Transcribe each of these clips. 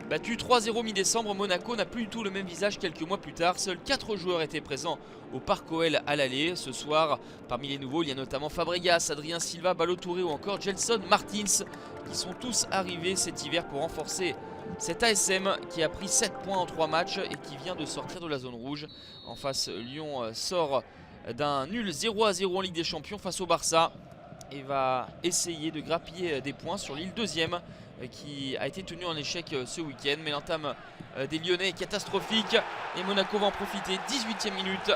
Battu 3-0 mi-décembre, Monaco n'a plus du tout le même visage quelques mois plus tard. Seuls 4 joueurs étaient présents au Parc OL à l'aller. Ce soir, parmi les nouveaux, il y a notamment Fabregas, Adrien Silva, Ballo-Touré ou encore Gelson Martins qui sont tous arrivés cet hiver pour renforcer cet ASM qui a pris 7 points en 3 matchs et qui vient de sortir de la zone rouge. En face, Lyon sort d'un nul 0-0 en Ligue des Champions face au Barça et va essayer de grappiller des points sur Lille, deuxième, qui a été tenu en échec ce week-end. Mais l'entame des Lyonnais est catastrophique et Monaco va en profiter. 18e minute,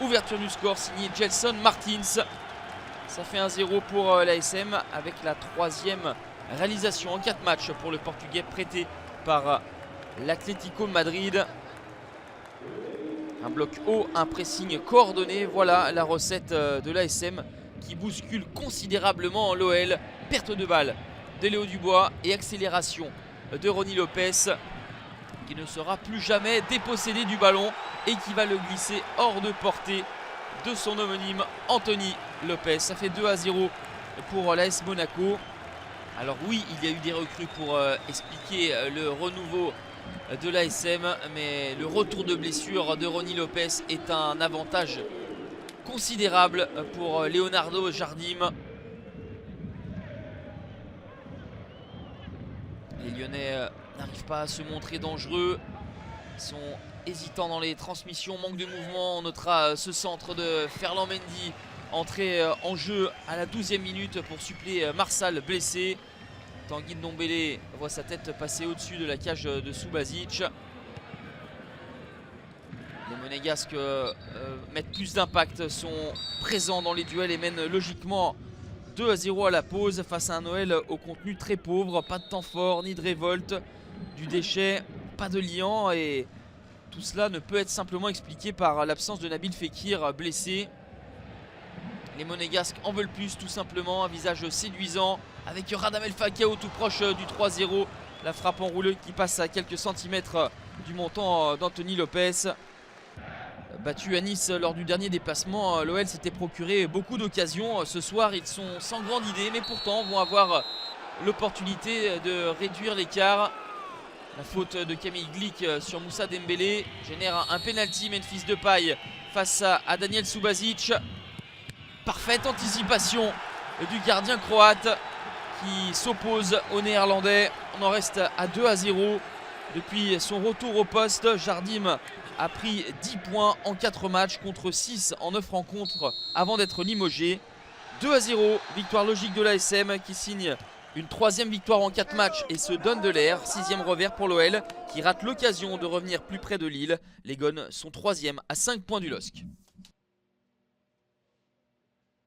ouverture du score signé Gelson Martins. Ça fait 1-0 pour l'ASM avec la 3e réalisation en 4 matchs pour le Portugais prêté par l'Atlético Madrid. Un bloc haut, un pressing coordonné, voilà la recette de l'ASM qui bouscule considérablement l'OL. Perte de balle de Léo Dubois et accélération de Rony Lopez qui ne sera plus jamais dépossédé du ballon et qui va le glisser hors de portée de son homonyme Anthony Lopez. Ça fait 2-0 pour l'AS Monaco. Alors oui, il y a eu des recrues pour expliquer le renouveau de l'ASM, mais le retour de blessure de Rony Lopez est un avantage considérable pour Leonardo Jardim. Les Lyonnais n'arrivent pas à se montrer dangereux. Ils sont hésitants dans les transmissions, manque de mouvement. On notera ce centre de Ferland Mendy entré en jeu à la 12e minute pour suppléer Marsal blessé. Tanguy Ndombele voit sa tête passer au-dessus de la cage de Subasic. Les Monégasques mettent plus d'impact, sont présents dans les duels et mènent logiquement 2-0 à la pause face à un OL au contenu très pauvre. Pas de temps fort, ni de révolte, du déchet, pas de liant. Et tout cela ne peut être simplement expliqué par l'absence de Nabil Fekir blessé. Les Monégasques en veulent plus tout simplement, un visage séduisant avec Radamel Falcao tout proche du 3-0. La frappe enroulée qui passe à quelques centimètres du montant d'Anthony Lopez. Battu à Nice lors du dernier déplacement, l'OL s'était procuré beaucoup d'occasions. Ce soir, ils sont sans grande idée, mais pourtant vont avoir l'opportunité de réduire l'écart. La faute de Camille Glick sur Moussa Dembélé génère un penalty. Memphis Depay face à Daniel Subasic. Parfaite anticipation du gardien croate qui s'oppose aux Néerlandais. On en reste à 2-0. Depuis son retour au poste, Jardim a pris 10 points en 4 matchs contre 6 en 9 rencontres avant d'être limogé. 2-0, victoire logique de l'ASM qui signe une 3e victoire en 4 matchs et se donne de l'air. 6e revers pour l'OL qui rate l'occasion de revenir plus près de Lille. Les Gones sont 3e à 5 points du LOSC.